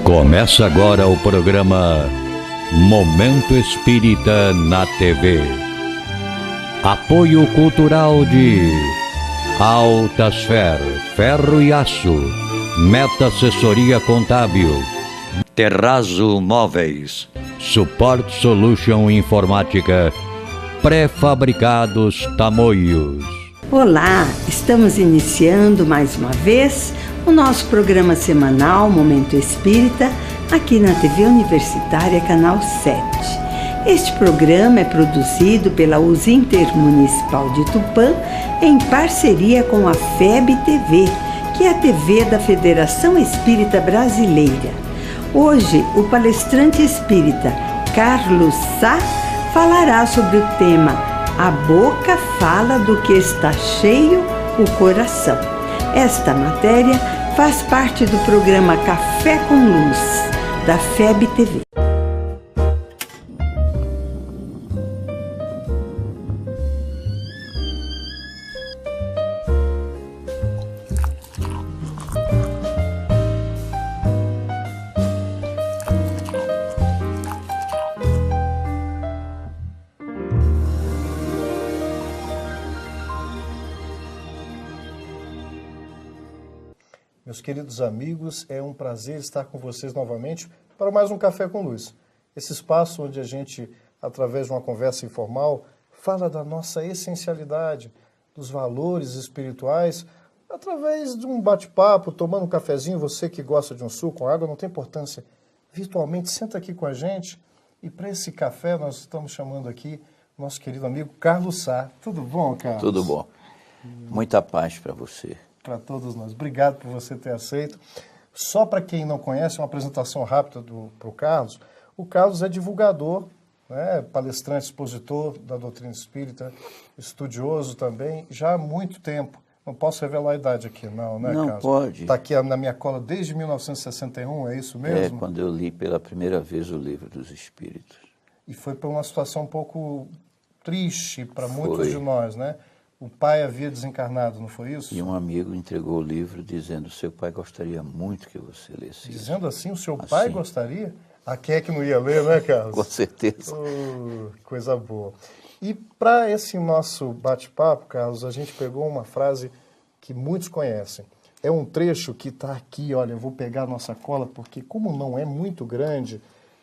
Começa agora o programa Momento Espírita na TV. Apoio cultural de Altasfer, Ferro e Aço, Meta Assessoria Contábil, Terrazo Móveis, Support Solution Informática, Pré-fabricados Tamoios. Olá, estamos iniciando mais uma vez o nosso programa semanal Momento Espírita, aqui na TV Universitária Canal 7. Este programa é produzido pela USA Intermunicipal de Tupã, em parceria com a FEB TV, que é a TV da Federação Espírita Brasileira. Hoje, o palestrante espírita Carlos Sá falará sobre o tema "A boca fala do que está cheio o coração". Esta matéria faz parte do programa Café com Luz, da FEB TV. Meus queridos amigos, é um prazer estar com vocês novamente para mais um Café com Luz. Esse espaço onde a gente, através de uma conversa informal, fala da nossa essencialidade, dos valores espirituais, através de um bate-papo, tomando um cafezinho. Você que gosta de um suco com água, não tem importância. Virtualmente, senta aqui com a gente. E para esse café, nós estamos chamando aqui nosso querido amigo Carlos Sá. Tudo bom, Carlos? Tudo bom. Muita paz para você. Para todos nós. Obrigado por você ter aceito. Só para quem não conhece, uma apresentação rápida para o Carlos. O Carlos é divulgador, né, palestrante, expositor da doutrina espírita, estudioso também, já há muito tempo. Não posso revelar a idade aqui, não, né, Não Carlos? pode. Está aqui na minha cola desde 1961, é isso mesmo? É, quando eu li pela primeira vez o Livro dos Espíritos. E foi por uma situação um pouco triste para Foi. muitos de nós, né? O pai havia desencarnado, não foi isso? E um amigo entregou o livro dizendo: seu pai gostaria muito que você lesse isso. Dizendo assim, o seu Assim. pai gostaria? A quem é que não ia ler, né, Carlos? Com certeza. Coisa boa. E para esse nosso bate-papo, Carlos, a gente pegou uma frase que muitos conhecem. É um trecho que está aqui, olha, eu vou pegar a nossa cola, porque como não é muito grande,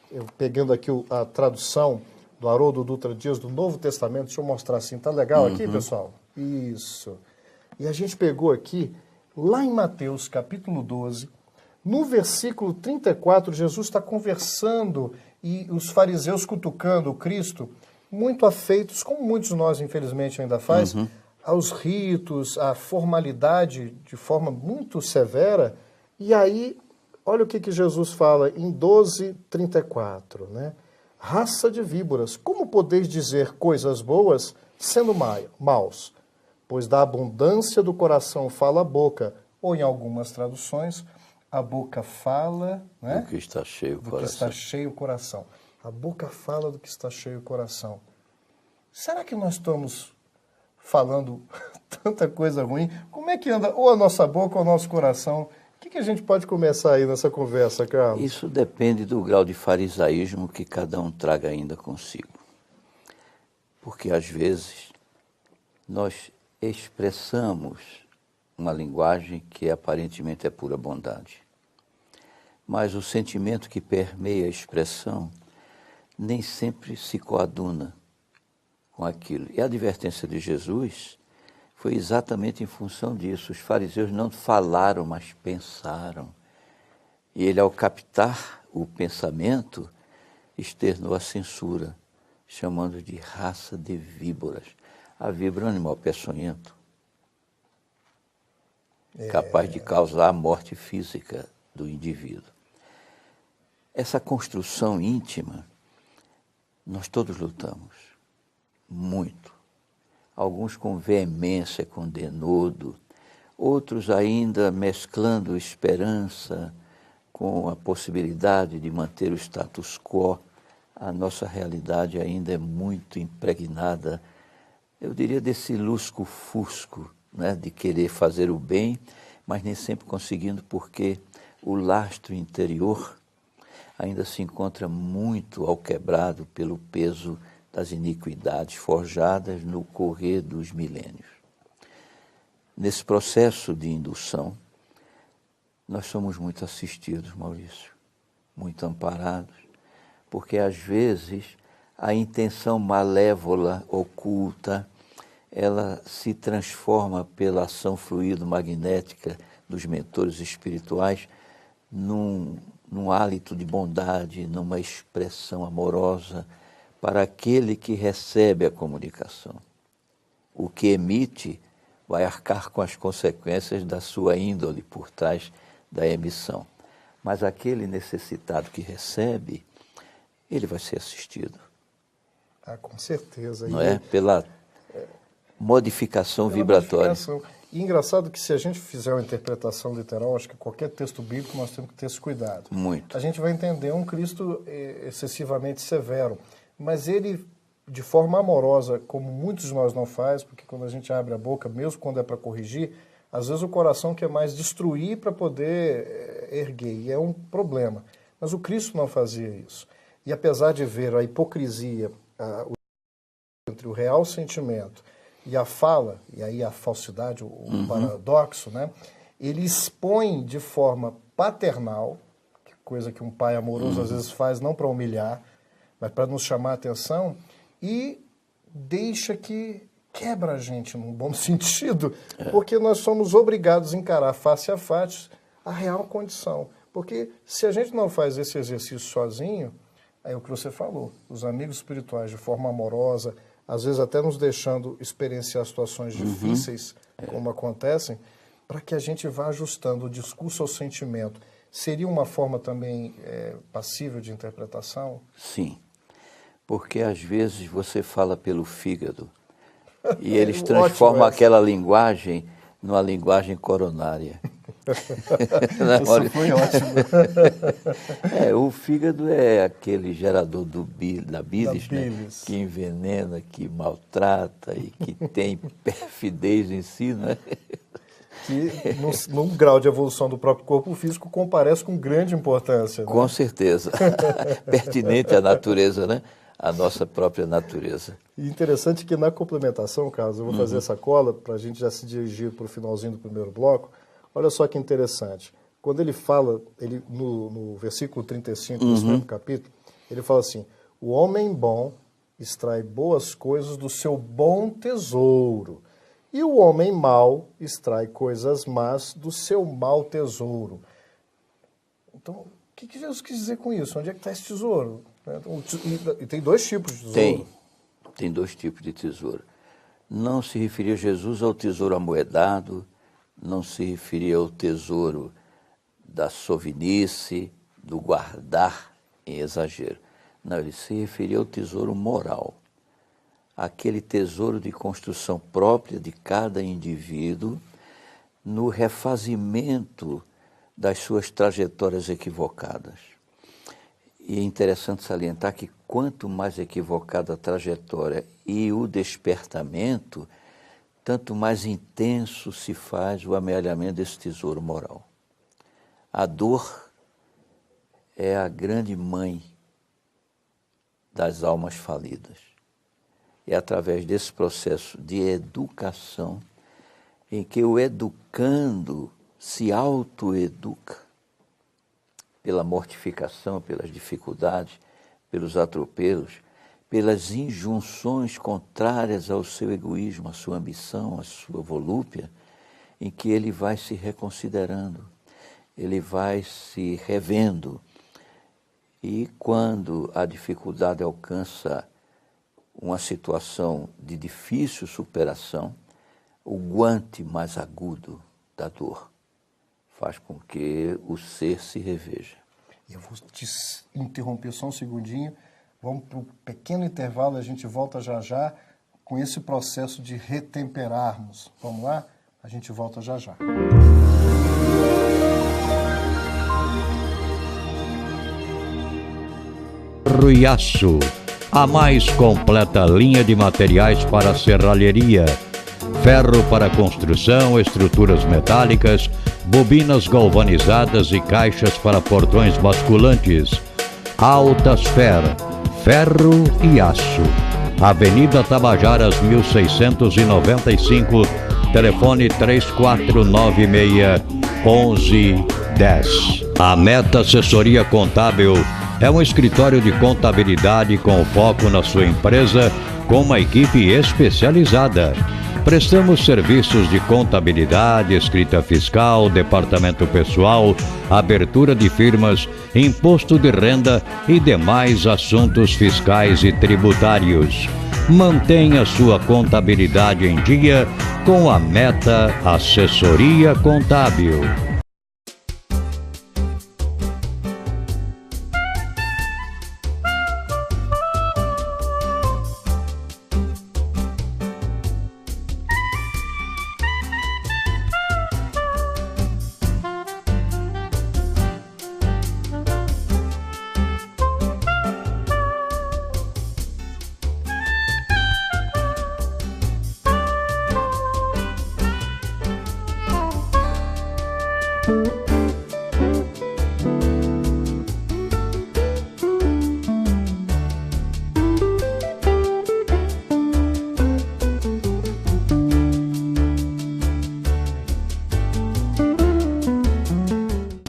eu pegando aqui a tradução do Haroldo Dutra Dias do Novo Testamento, deixa eu mostrar assim, tá legal aqui, pessoal? Isso. E a gente pegou aqui, lá em Mateus, capítulo 12, no versículo 34, Jesus está conversando e os fariseus cutucando o Cristo, muito afeitos, como muitos de nós, infelizmente, ainda faz, aos ritos, à formalidade de forma muito severa. E aí, olha o que Jesus fala em 12:34, né? Raça de víboras, como podeis dizer coisas boas sendo maus? Pois da abundância do coração fala a boca, ou em algumas traduções, a boca fala, né? Do que está cheio o coração. Do que está cheio o coração. A boca fala do que está cheio o coração. Será que nós estamos falando tanta coisa ruim? Como é que anda ou a nossa boca ou o nosso coração? O que a gente pode começar aí nessa conversa, Carlos? Isso depende do grau de farisaísmo que cada um traga ainda consigo. Porque, às vezes, nós expressamos uma linguagem que aparentemente é pura bondade. Mas o sentimento que permeia a expressão nem sempre se coaduna com aquilo. E a advertência de Jesus foi exatamente em função disso. Os fariseus não falaram, mas pensaram. E ele, ao captar o pensamento, externou a censura, chamando de raça de víboras. A víbora é um animal peçonhento, capaz de causar a morte física do indivíduo. Essa construção íntima, nós todos lutamos, muito. Alguns com veemência, com denodo, outros ainda mesclando esperança com a possibilidade de manter o status quo. A nossa realidade ainda é muito impregnada, eu diria, desse lusco-fusco, né, de querer fazer o bem, mas nem sempre conseguindo, porque o lastro interior ainda se encontra muito alquebrado pelo peso das iniquidades forjadas no correr dos milênios. Nesse processo de indução, nós somos muito assistidos, Maurício, muito amparados, porque às vezes a intenção malévola, oculta, ela se transforma pela ação fluido-magnética dos mentores espirituais num hálito de bondade, numa expressão amorosa para aquele que recebe a comunicação. O que emite vai arcar com as consequências da sua índole por trás da emissão. Mas aquele necessitado que recebe, ele vai ser assistido. Ah, com certeza. Não é? Pela modificação vibratória. E engraçado que se a gente fizer uma interpretação literal, acho que qualquer texto bíblico nós temos que ter esse cuidado. Muito. A gente vai entender um Cristo excessivamente severo, mas ele, de forma amorosa, como muitos de nós não faz, porque quando a gente abre a boca, mesmo quando é para corrigir, às vezes o coração quer mais destruir para poder erguer, e é um problema. Mas o Cristo não fazia isso. E apesar de ver a hipocrisia entre o real sentimento e a fala, e aí a falsidade, o paradoxo, né? Ele expõe de forma paternal, coisa que um pai amoroso às vezes faz não para humilhar, mas para nos chamar a atenção, e deixa que quebra a gente, num bom sentido, porque nós somos obrigados a encarar face a face a real condição. Porque se a gente não faz esse exercício sozinho, é o que você falou, os amigos espirituais de forma amorosa, às vezes até nos deixando experienciar situações difíceis, como acontecem, para que a gente vá ajustando o discurso ao sentimento. Seria uma forma também passível de interpretação? Sim, porque às vezes você fala pelo fígado e eles transformam aquela linguagem numa linguagem coronária. Isso foi ótimo. O fígado é aquele gerador da bilis, né? Que envenena, que maltrata e que tem perfidez em si, né? Que num grau de evolução do próprio corpo físico comparece com grande importância. Né? Com certeza. Pertinente à natureza, né? A nossa própria natureza. E interessante que na complementação, Carlos, eu vou fazer essa cola para a gente já se dirigir para o finalzinho do primeiro bloco. Olha só que interessante. Quando ele fala, no versículo 35 desse mesmo capítulo, ele fala assim: o homem bom extrai boas coisas do seu bom tesouro, e o homem mau extrai coisas más do seu mau tesouro. Então, o que Jesus quis dizer com isso? Onde é que está esse tesouro? E tem dois tipos de tesouro. Tem dois tipos de tesouro. Não se referia Jesus ao tesouro amoedado, não se referia ao tesouro da sovinice, do guardar em exagero. Não, ele se referia ao tesouro moral. Aquele tesouro de construção própria de cada indivíduo no refazimento das suas trajetórias equivocadas. E é interessante salientar que quanto mais equivocada a trajetória e o despertamento, tanto mais intenso se faz o amealhamento desse tesouro moral. A dor é a grande mãe das almas falidas. É através desse processo de educação em que o educando se autoeduca pela mortificação, pelas dificuldades, pelos atropelos, pelas injunções contrárias ao seu egoísmo, à sua ambição, à sua volúpia, em que ele vai se reconsiderando, ele vai se revendo. E quando a dificuldade alcança uma situação de difícil superação, o guante mais agudo da dor faz com que o ser se reveja. Eu vou te interromper só um segundinho. Vamos para um pequeno intervalo, a gente volta já já com esse processo de retemperarmos. Vamos lá? A gente volta já já. Ruiaço, a mais completa linha de materiais para serralheria. Ferro para construção, estruturas metálicas, bobinas galvanizadas e caixas para portões basculantes. Altasfer, ferro e aço. Avenida Tabajaras 1695, telefone 3496-1110. A Meta Assessoria Contábil é um escritório de contabilidade com foco na sua empresa, com uma equipe especializada. Prestamos serviços de contabilidade, escrita fiscal, departamento pessoal, abertura de firmas, imposto de renda e demais assuntos fiscais e tributários. Mantenha sua contabilidade em dia com a Meta Assessoria Contábil.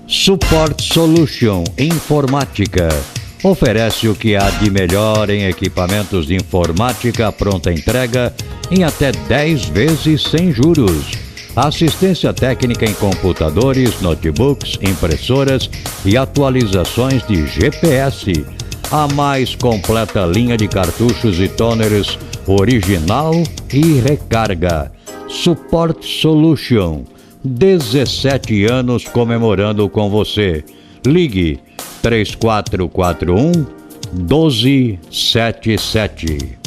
Support Solution Informática oferece o que há de melhor em equipamentos de informática à pronta entrega em até 10 vezes sem juros. Assistência técnica em computadores, notebooks, impressoras e atualizações de GPS. A mais completa linha de cartuchos e toners original e recarga. Support Solution. 17 anos comemorando com você. Ligue 3441 1277.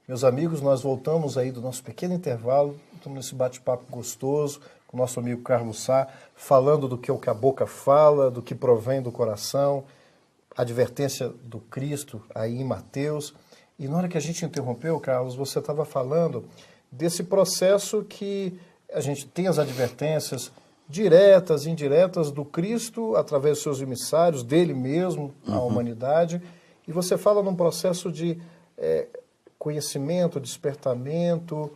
Meus amigos, nós voltamos aí do nosso pequeno intervalo, estamos nesse bate-papo gostoso com o nosso amigo Carlos Sá, falando do que a boca fala, do que provém do coração, a advertência do Cristo aí em Mateus. E na hora que a gente interrompeu, Carlos, você estava falando desse processo que a gente tem as advertências diretas e indiretas do Cristo através dos seus emissários, dele mesmo, à humanidade, e você fala num processo de conhecimento, despertamento,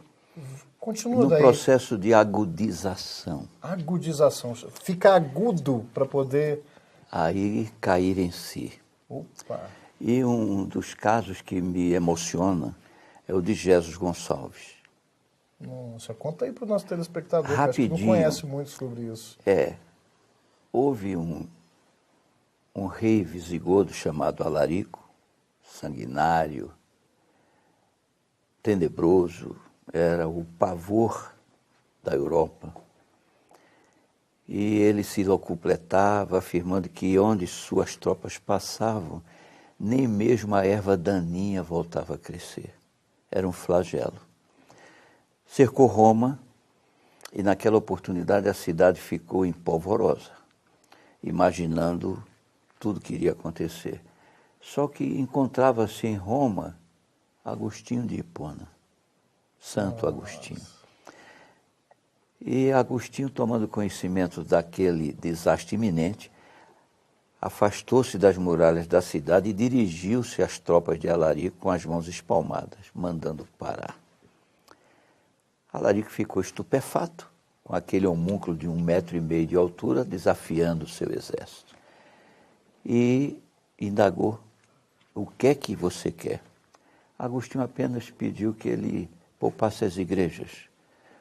continua daí. No processo de agudização. Agudização, fica agudo para poder... Aí cair em si. Opa! E um dos casos que me emociona é o de Jesus Gonçalves. Nossa, conta aí para o nosso telespectador, Rapidinho. Que acho que não conhece muito sobre isso. Houve um rei visigodo chamado Alarico, sanguinário, tenebroso, era o pavor da Europa. E ele se locupletava, afirmando que onde suas tropas passavam, nem mesmo a erva daninha voltava a crescer. Era um flagelo. Cercou Roma e naquela oportunidade a cidade ficou empolvorosa, imaginando tudo que iria acontecer. Só que encontrava-se em Roma Agostinho de Hipona, Santo Agostinho. E Agostinho, tomando conhecimento daquele desastre iminente, afastou-se das muralhas da cidade e dirigiu-se às tropas de Alarico com as mãos espalmadas, mandando parar. Alarico ficou estupefato com aquele homúnculo de 1,5 metro de altura, desafiando o seu exército. E indagou: o que é que você quer? Agostinho apenas pediu que ele poupasse as igrejas,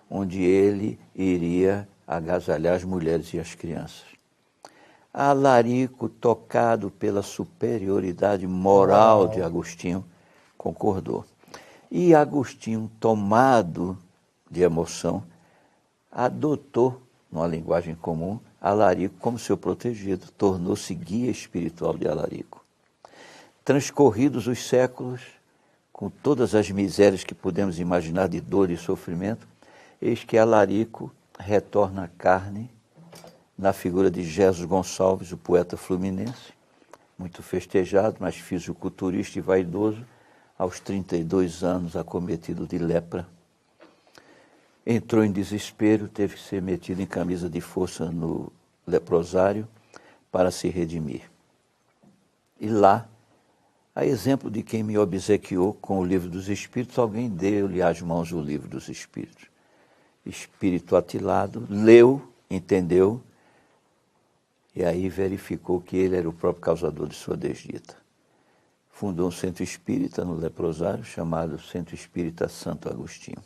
onde ele iria agasalhar as mulheres e as crianças. Alarico, tocado pela superioridade moral de Agostinho, concordou. E Agostinho, tomado de emoção, adotou, numa linguagem comum, Alarico, como seu protegido, tornou-se guia espiritual de Alarico. Transcorridos os séculos, com todas as misérias que podemos imaginar de dor e sofrimento, eis que Alarico retorna à carne na figura de Jesus Gonçalves, o poeta fluminense, muito festejado, mas fisiculturista e vaidoso, aos 32 anos acometido de lepra. Entrou em desespero, teve que ser metido em camisa de força no leprosário para se redimir. E lá, a exemplo de quem me obsequiou com o livro dos Espíritos, alguém deu-lhe às mãos o livro dos Espíritos. Espírito atilado, leu, entendeu, e aí verificou que ele era o próprio causador de sua desdita. Fundou um centro espírita no leprosário, chamado Centro Espírita Santo Agostinho.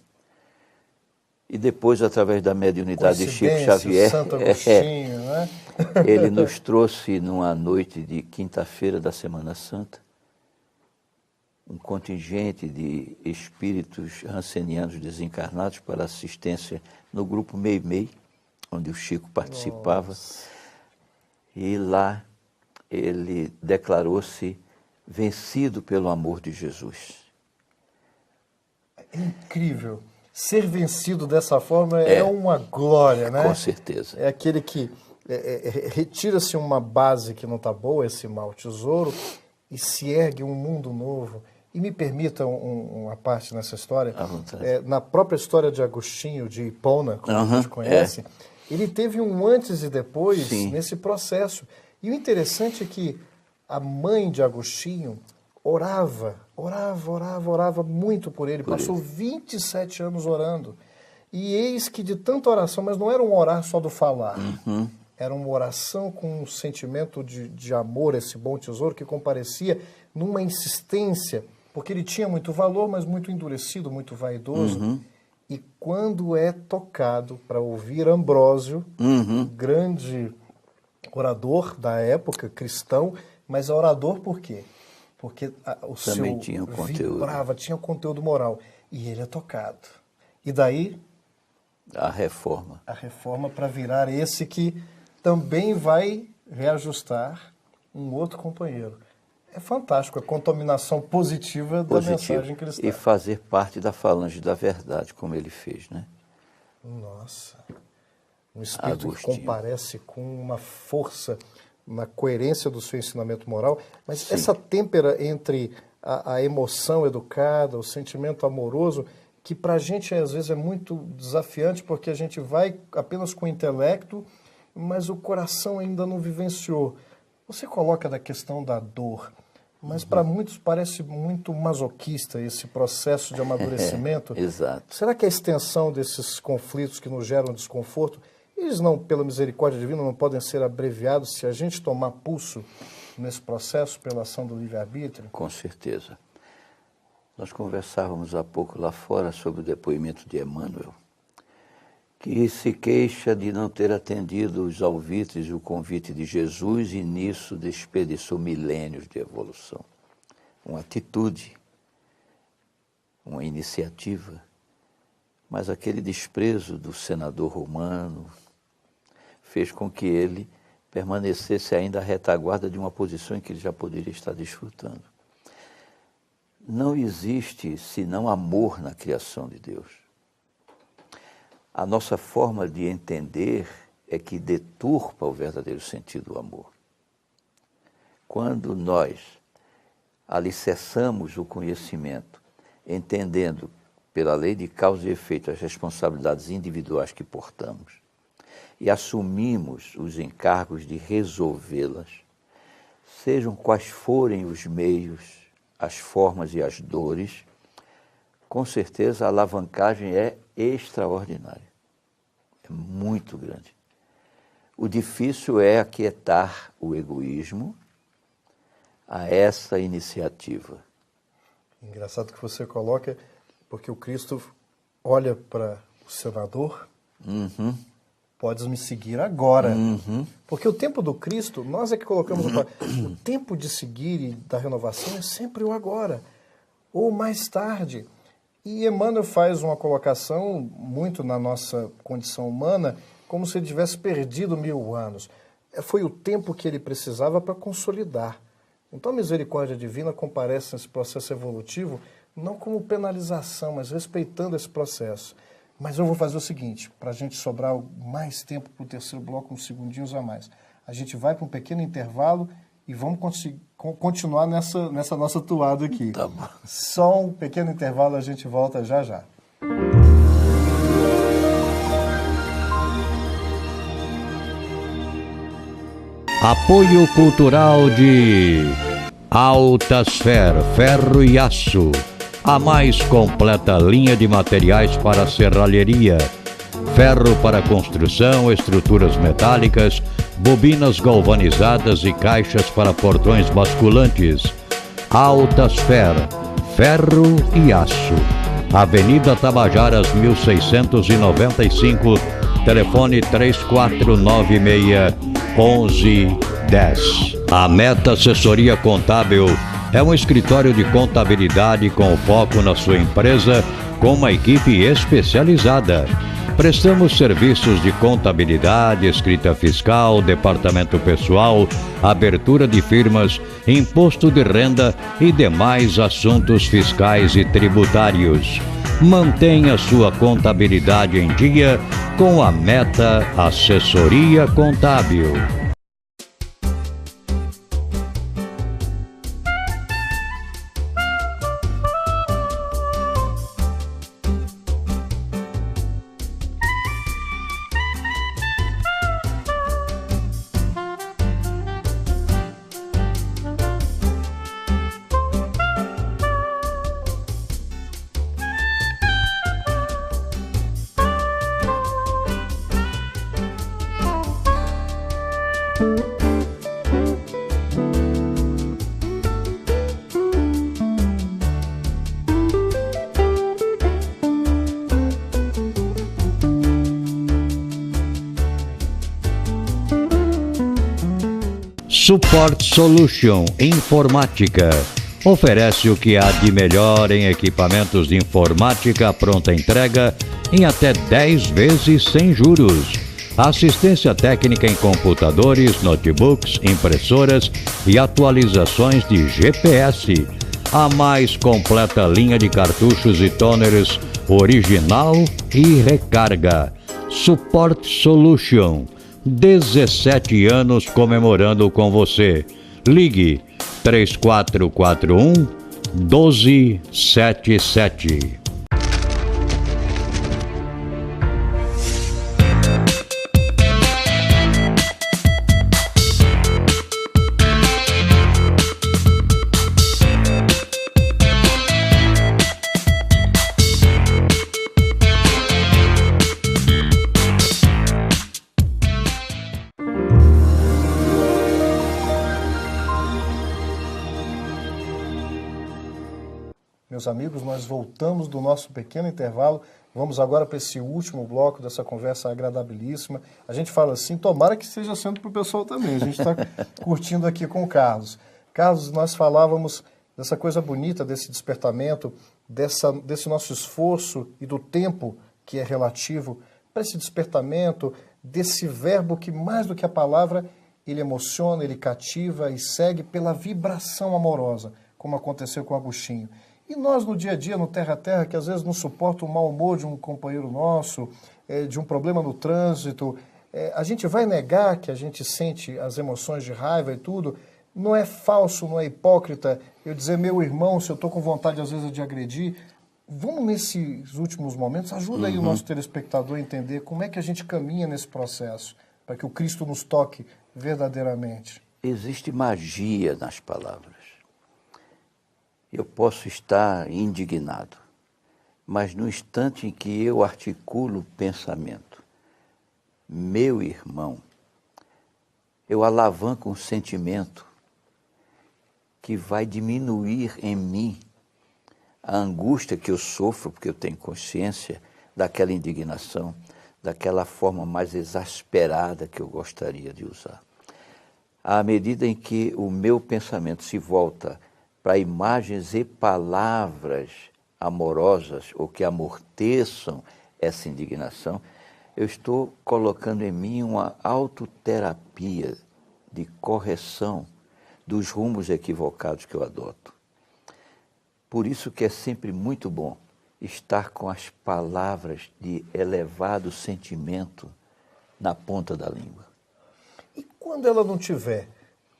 E depois, através da mediunidade de Chico Xavier, Santo Agostinho, né? ele nos trouxe numa noite de quinta-feira da Semana Santa, um contingente de espíritos rancenianos desencarnados para assistência no grupo Meimei, onde o Chico participava. Nossa. E lá ele declarou-se vencido pelo amor de Jesus. É incrível. Ser vencido dessa forma é uma glória, né? Com certeza. É aquele que retira-se uma base que não está boa, esse mau tesouro, e se ergue um mundo novo. E me permita uma parte nessa história. À vontade. Na própria história de Agostinho, de Hipona, como a gente conhece, ele teve um antes e depois nesse processo. E o interessante é que a mãe de Agostinho orava muito por ele. Passou 27 anos orando. E eis que de tanta oração, mas não era um orar só do falar. Era uma oração com um sentimento de amor, esse bom tesouro, que comparecia numa insistência, porque ele tinha muito valor, mas muito endurecido, muito vaidoso. E quando é tocado para ouvir Ambrósio, grande orador da época, cristão, mas orador por quê? Porque o também seu tinha um conteúdo. Vibrava, tinha um conteúdo moral. E ele é tocado. E daí a reforma para virar esse que também vai reajustar um outro companheiro. É fantástico a contaminação positiva da mensagem cristã. E fazer parte da falange da verdade, como ele fez, né? Nossa. Um espírito Agostinho. que comparece com uma força na coerência do seu ensinamento moral, mas essa têmpera entre a emoção educada, o sentimento amoroso, que para a gente às vezes é muito desafiante, porque a gente vai apenas com o intelecto, mas o coração ainda não vivenciou. Você coloca da questão da dor, mas para muitos parece muito masoquista esse processo de amadurecimento. Exato. Será que a extensão desses conflitos que nos geram desconforto, eles não, pela misericórdia divina, não podem ser abreviados se a gente tomar pulso nesse processo pela ação do livre-arbítrio? Com certeza. Nós conversávamos há pouco lá fora sobre o depoimento de Emmanuel, que se queixa de não ter atendido os alvitres e o convite de Jesus e nisso desperdiçou milênios de evolução. Uma atitude, uma iniciativa, mas aquele desprezo do senador romano fez com que ele permanecesse ainda à retaguarda de uma posição em que ele já poderia estar desfrutando. Não existe senão amor na criação de Deus. A nossa forma de entender é que deturpa o verdadeiro sentido do amor. Quando nós alicerçamos o conhecimento, entendendo pela lei de causa e efeito as responsabilidades individuais que portamos, e assumimos os encargos de resolvê-las, sejam quais forem os meios, as formas e as dores, com certeza a alavancagem é extraordinária. É muito grande. O difícil é aquietar o egoísmo a essa iniciativa. Engraçado que você coloca, porque o Cristo olha para o senador, podes me seguir agora. Porque o tempo do Cristo, nós é que colocamos o tempo de seguir e da renovação é sempre o agora, ou mais tarde. E Emmanuel faz uma colocação muito na nossa condição humana como se ele tivesse perdido 1000 anos. Foi o tempo que ele precisava para consolidar. Então a misericórdia divina comparece nesse processo evolutivo não como penalização, mas respeitando esse processo. Mas eu vou fazer o seguinte, para a gente sobrar mais tempo para o terceiro bloco, uns segundinhos a mais. A gente vai para um pequeno intervalo e vamos continuar nessa nossa toada aqui. Tá bom. Só um pequeno intervalo, a gente volta já já. Apoio cultural de Altasfer, ferro e aço. A mais completa linha de materiais para serralheria. Ferro para construção, estruturas metálicas, bobinas galvanizadas e caixas para portões basculantes. Altasfer, ferro e aço. Avenida Tabajaras 1695, telefone 3496-1110. A Meta Assessoria Contábil é um escritório de contabilidade com foco na sua empresa, com uma equipe especializada. Prestamos serviços de contabilidade, escrita fiscal, departamento pessoal, abertura de firmas, imposto de renda e demais assuntos fiscais e tributários. Mantenha sua contabilidade em dia com a Meta Assessoria Contábil. Support Solution Informática oferece o que há de melhor em equipamentos de informática pronta entrega em até 10 vezes sem juros. Assistência técnica em computadores, notebooks, impressoras e atualizações de GPS. A mais completa linha de cartuchos e toners original e recarga. Support Solution. 17 anos comemorando com você. Ligue 3441-1277. Meus amigos, nós voltamos do nosso pequeno intervalo. Vamos agora para esse último bloco dessa conversa agradabilíssima. A gente fala assim, tomara que esteja sendo para o pessoal também. A gente está curtindo aqui com o Carlos. Carlos, nós falávamos dessa coisa bonita, desse despertamento, desse nosso esforço e do tempo que é relativo para esse despertamento, desse verbo que, mais do que a palavra, ele emociona, ele cativa e segue pela vibração amorosa, como aconteceu com Agostinho. E nós, no dia a dia, no terra a terra, que às vezes não suporta o mau humor de um companheiro nosso, de um problema no trânsito, a gente vai negar que a gente sente as emoções de raiva e tudo. Não é falso, não é hipócrita eu dizer, meu irmão, se eu estou com vontade às vezes de agredir, vamos nesses últimos momentos, ajuda aí o nosso telespectador a entender como é que a gente caminha nesse processo, para que o Cristo nos toque verdadeiramente. Existe magia nas palavras. Eu posso estar indignado, mas no instante em que eu articulo o pensamento, meu irmão, eu alavanco um sentimento que vai diminuir em mim a angústia que eu sofro, porque eu tenho consciência daquela indignação, daquela forma mais exasperada que eu gostaria de usar. À medida em que o meu pensamento se volta para imagens e palavras amorosas ou que amorteçam essa indignação, eu estou colocando em mim uma autoterapia de correção dos rumos equivocados que eu adoto. Por isso que é sempre muito bom estar com as palavras de elevado sentimento na ponta da língua. E quando ela não tiver?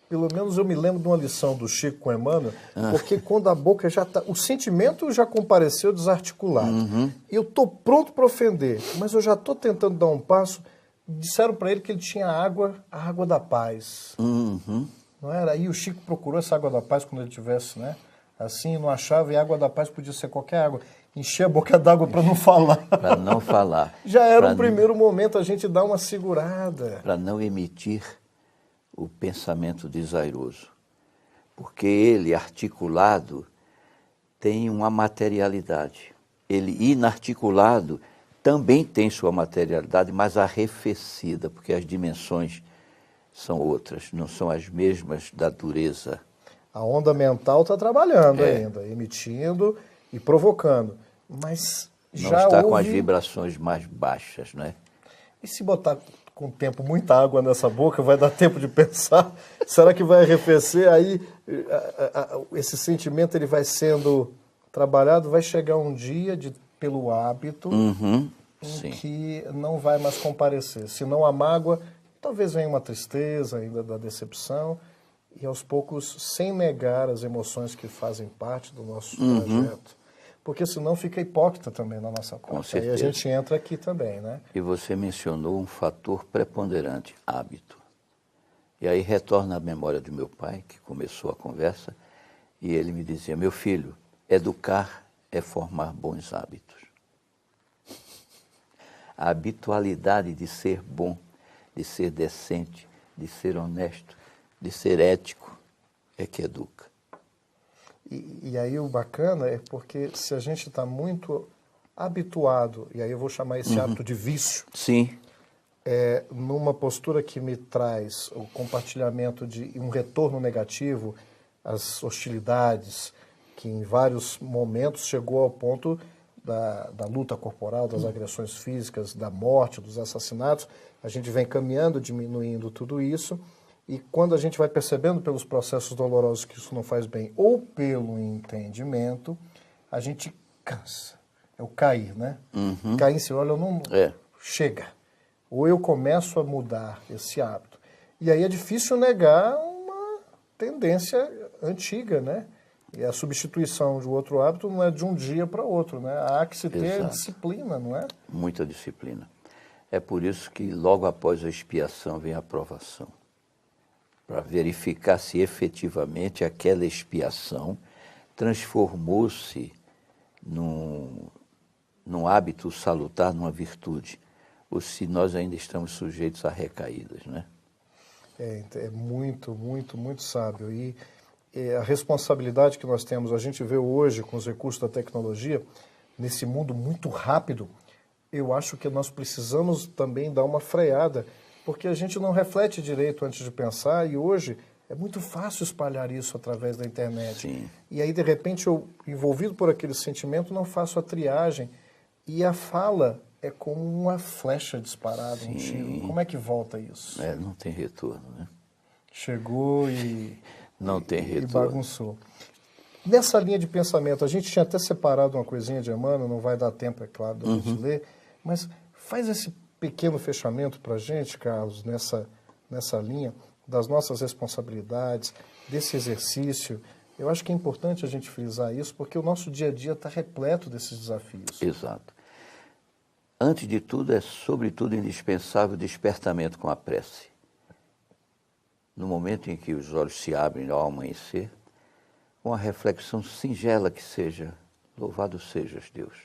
Pelo menos eu me lembro de uma lição do Chico com Emmanuel, porque quando a boca já está... O sentimento já compareceu desarticulado. Eu estou pronto para ofender, mas eu já estou tentando dar um passo. Disseram para ele que ele tinha água, a água da paz. Não era? Aí o Chico procurou essa água da paz quando ele tivesse, né? Assim, não achava, e a água da paz podia ser qualquer água. Encher a boca d'água para não falar. Para não falar. Já era um primeiro momento a gente dar uma segurada. Para não emitir o pensamento desairoso. Porque ele, articulado, tem uma materialidade. Ele, inarticulado, também tem sua materialidade, mas arrefecida, porque as dimensões são outras, não são as mesmas da dureza. A onda mental está trabalhando ainda, emitindo e provocando. Mas não já está houve... com as vibrações mais baixas, não é? E se botar com o tempo muita água nessa boca, vai dar tempo de pensar? Será que vai arrefecer? Aí esse sentimento ele vai sendo trabalhado, vai chegar um dia, pelo hábito, em que não vai mais comparecer. Se não a mágoa, talvez venha uma tristeza ainda da decepção, e aos poucos, sem negar as emoções que fazem parte do nosso trajeto. Porque senão fica hipócrita também na nossa conta. Com certeza. Aí a gente entra aqui também, né? E você mencionou um fator preponderante, hábito. E aí retorna à memória do meu pai, que começou a conversa, e ele me dizia, meu filho, educar é formar bons hábitos. A habitualidade de ser bom, de ser decente, de ser honesto, de ser ético, é que educa. E aí o bacana é porque se a gente está muito habituado, e aí eu vou chamar esse hábito de vício, Sim, numa postura que me traz o compartilhamento de um retorno negativo, as hostilidades, que em vários momentos chegou ao ponto da luta corporal, das agressões físicas, da morte, dos assassinatos, a gente vem caminhando, diminuindo tudo isso. E quando a gente vai percebendo pelos processos dolorosos que isso não faz bem, ou pelo entendimento, a gente cansa. É o cair, né? Cair em si, olha, eu não... Chega. Ou eu começo a mudar esse hábito. E aí é difícil negar uma tendência antiga, né? E a substituição de outro hábito não é de um dia para outro, né? Há que se ter disciplina, não é? muita disciplina. É por isso que logo após a expiação vem a provação. Para verificar se efetivamente aquela expiação transformou-se num hábito salutar, numa virtude, ou se nós ainda estamos sujeitos a recaídas, né? É muito, muito, muito sábio. E a responsabilidade que nós temos, a gente vê hoje com os recursos da tecnologia, nesse mundo muito rápido, eu acho que nós precisamos também dar uma freada, porque a gente não reflete direito antes de pensar, e hoje é muito fácil espalhar isso através da internet. Sim. E aí, de repente, eu, envolvido por aquele sentimento, não faço a triagem, e a fala é como uma flecha disparada, um tiro. Como é que volta isso? Não tem retorno, né? Chegou e... Não tem e retorno. bagunçou. Nessa linha de pensamento, a gente tinha até separado uma coisinha de Emmanuel, não vai dar tempo, é claro, da gente ler, mas faz esse pequeno fechamento para a gente, Carlos, nessa linha das nossas responsabilidades, desse exercício. Eu acho que é importante a gente frisar isso, porque o nosso dia a dia está repleto desses desafios. Exato. Antes de tudo, é sobretudo indispensável o despertamento com a prece. No momento em que os olhos se abrem ao amanhecer, uma reflexão singela que seja: louvado sejas, Deus.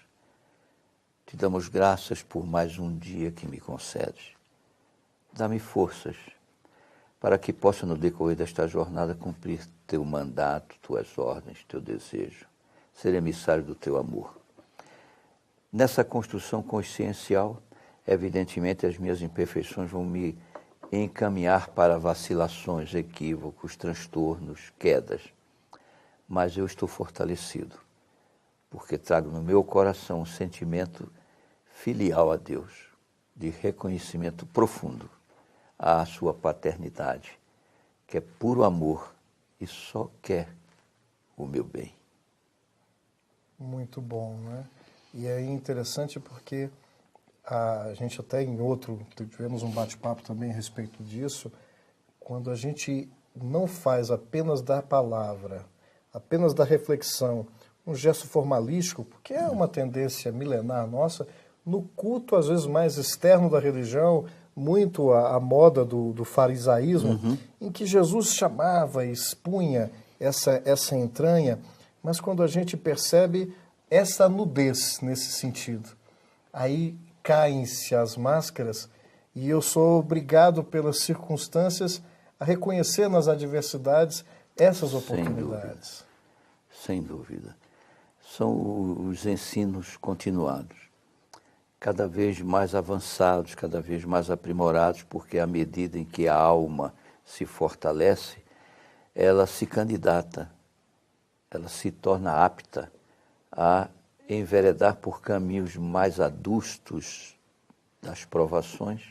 Te damos graças por mais um dia que me concedes. Dá-me forças para que possa, no decorrer desta jornada, cumprir teu mandato, tuas ordens, teu desejo, ser emissário do teu amor. Nessa construção consciencial, evidentemente, as minhas imperfeições vão me encaminhar para vacilações, equívocos, transtornos, quedas. Mas eu estou fortalecido, porque trago no meu coração um sentimento filial a Deus, de reconhecimento profundo à sua paternidade, que é puro amor e só quer o meu bem. Muito bom, né? E é interessante porque a gente até tivemos um bate-papo também a respeito disso, quando a gente não faz apenas da palavra, apenas da reflexão, um gesto formalístico, porque é uma tendência milenar nossa, no culto, às vezes, mais externo da religião, muito a moda do farisaísmo, em que Jesus chamava e expunha essa entranha, mas quando a gente percebe essa nudez nesse sentido, aí caem-se as máscaras e eu sou obrigado pelas circunstâncias a reconhecer nas adversidades essas oportunidades. Sem dúvida. São os ensinos continuados, cada vez mais avançados, cada vez mais aprimorados, porque à medida em que a alma se fortalece, ela se candidata, ela se torna apta a enveredar por caminhos mais adustos das provações,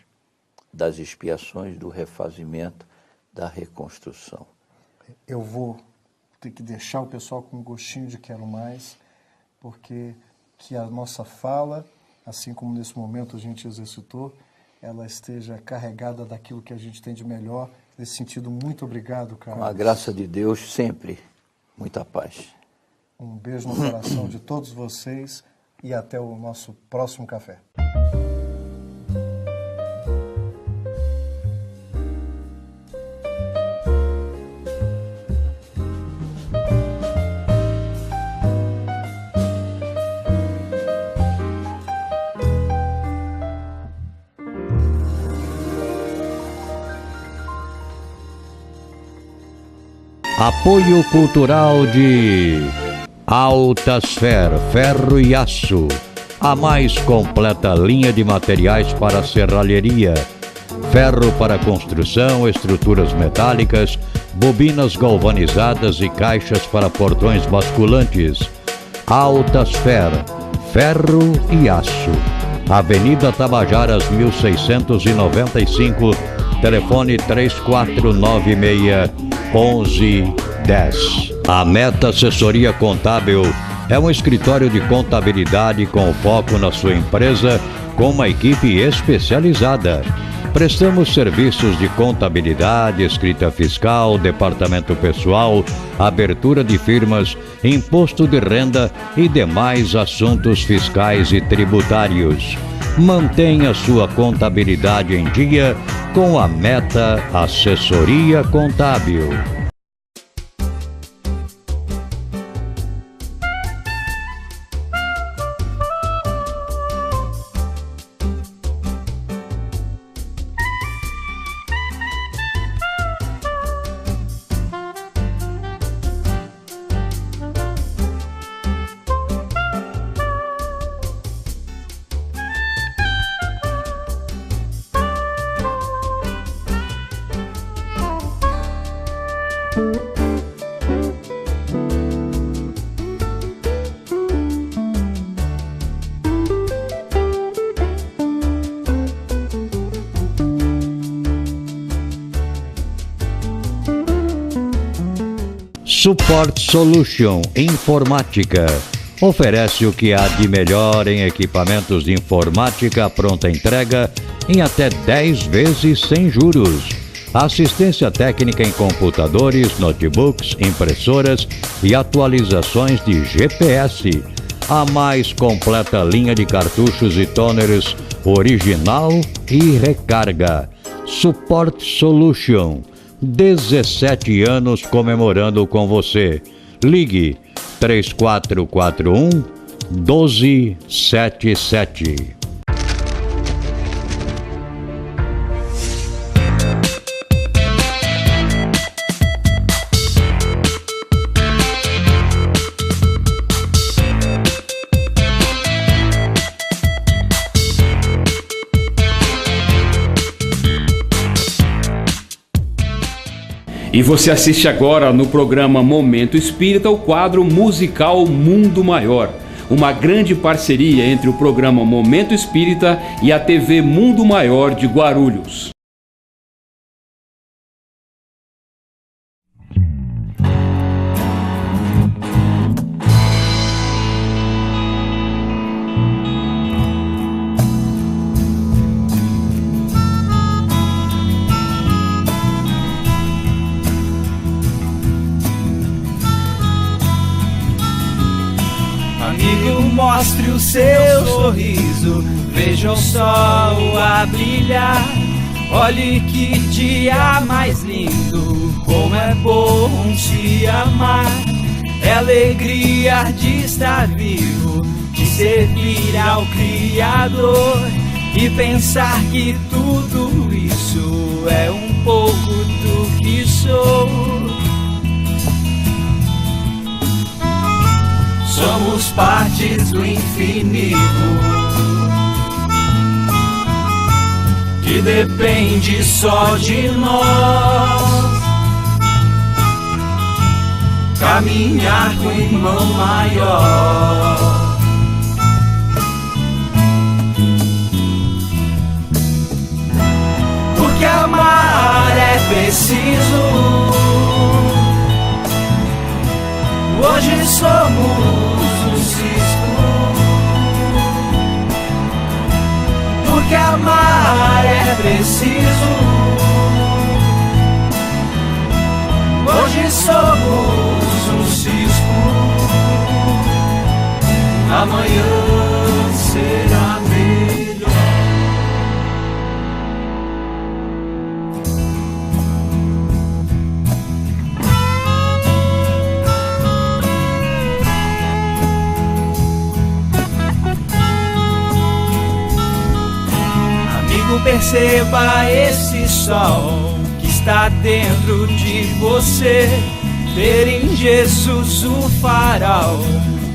das expiações, do refazimento, da reconstrução. Eu vou ter que deixar o pessoal com um gostinho de quero mais, porque que a nossa fala, assim como nesse momento a gente exercitou, ela esteja carregada daquilo que a gente tem de melhor. Nesse sentido, muito obrigado, Carlos. Com a graça de Deus, sempre muita paz. Um beijo no coração de todos vocês e até o nosso próximo café. Apoio cultural de Altasfer, ferro e aço, a mais completa linha de materiais para serralheria, ferro para construção, estruturas metálicas, bobinas galvanizadas e caixas para portões basculantes. Altasfer, ferro e aço, Avenida Tabajaras 1695, telefone 3496-1110. A Meta Assessoria Contábil é um escritório de contabilidade com foco na sua empresa, com uma equipe especializada. Prestamos serviços de contabilidade, escrita fiscal, departamento pessoal, abertura de firmas, imposto de renda e demais assuntos fiscais e tributários. Mantenha sua contabilidade em dia com a Meta Assessoria Contábil. Support Solution Informática oferece o que há de melhor em equipamentos de informática pronta entrega em até 10 vezes sem juros. Assistência técnica em computadores, notebooks, impressoras e atualizações de GPS. A mais completa linha de cartuchos e toners original e recarga. Support Solution. 17 anos comemorando com você. Ligue 3441-1277. E você assiste agora no programa Momento Espírita o quadro musical Mundo Maior, uma grande parceria entre o programa Momento Espírita e a TV Mundo Maior de Guarulhos. Amigo, mostre o seu sorriso, veja o sol a brilhar. Olhe que dia mais lindo, como é bom se amar. É alegria de estar vivo, de servir ao Criador e pensar que tudo isso é um pouco do que sou. Somos partes do infinito, que depende só de nós. Caminhar com o irmão maior. Porque amar é preciso. Hoje somos um cisco, porque amar é preciso. Hoje somos um cisco, amanhã será melhor. Perceba esse sol que está dentro de você. Ter em Jesus o farol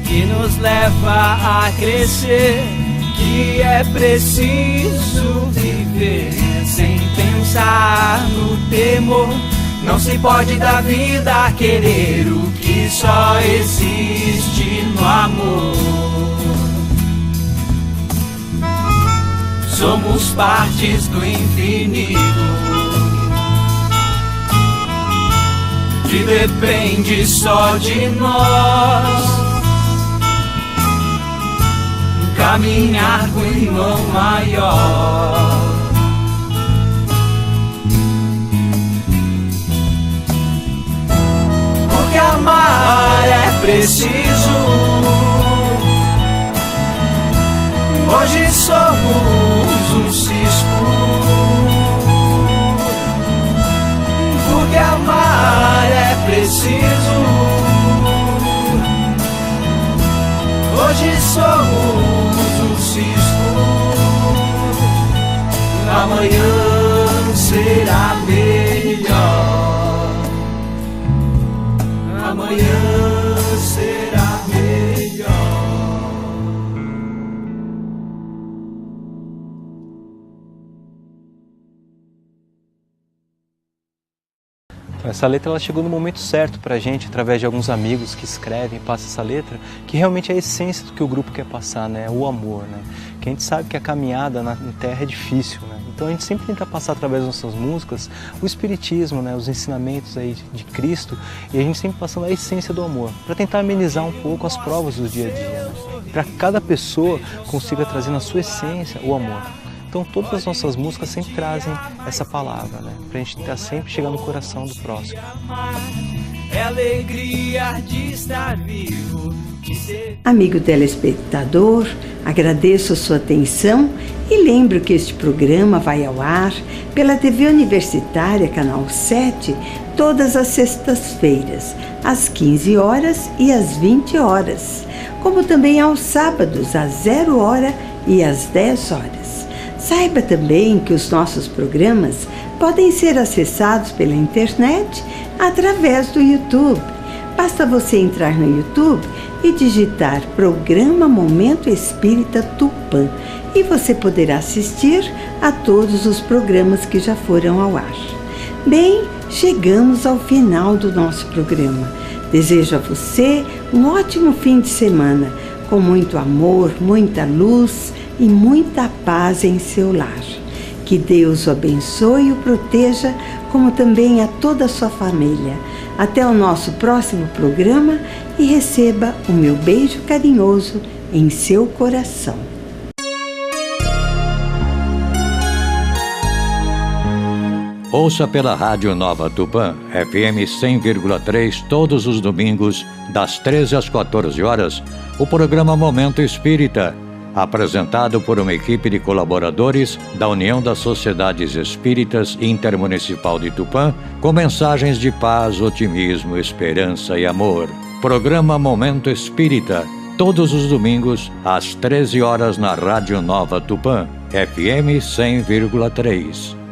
que nos leva a crescer. Que é preciso viver sem pensar no temor. Não se pode da vida querer o que só existe no amor. Somos partes do infinito, que depende só de nós. Caminhar com o irmão maior. Porque amar é preciso. Hoje somos um cisco, porque amar é preciso. Hoje somos um cisco, amanhã será melhor. Amanhã será melhor. Essa letra ela chegou no momento certo pra gente, através de alguns amigos que escrevem e passam essa letra, que realmente é a essência do que o grupo quer passar, né? O amor, né? Que a gente sabe que a caminhada na terra é difícil, né? Então a gente sempre tenta passar através das nossas músicas o espiritismo, né? Os ensinamentos aí de Cristo, e a gente sempre passando a essência do amor, para tentar amenizar um pouco as provas do dia a dia, né? Para que cada pessoa consiga trazer na sua essência o amor. Então todas as nossas músicas sempre trazem essa palavra, né? Pra gente estar sempre chegando no coração do próximo. É alegria de estar vivo. Amigo telespectador, agradeço a sua atenção e lembro que este programa vai ao ar pela TV Universitária, Canal 7, todas as sextas-feiras, às 15 horas e às 20 horas, como também aos sábados, às 0 hora e às 10 horas. Saiba também que os nossos programas podem ser acessados pela internet através do YouTube. Basta você entrar no YouTube e digitar Programa Momento Espírita Tupã e você poderá assistir a todos os programas que já foram ao ar. Bem, chegamos ao final do nosso programa. Desejo a você um ótimo fim de semana, com muito amor, muita luz e muita paz em seu lar. Que Deus o abençoe e o proteja, como também a toda a sua família. Até o nosso próximo programa e receba o meu beijo carinhoso em seu coração. Ouça pela Rádio Nova Tupã, FM 100,3, todos os domingos, das 13 às 14 horas, o programa Momento Espírita, apresentado por uma equipe de colaboradores da União das Sociedades Espíritas Intermunicipal de Tupã, com mensagens de paz, otimismo, esperança e amor. Programa Momento Espírita, todos os domingos, às 13 horas na Rádio Nova Tupã, FM 100,3.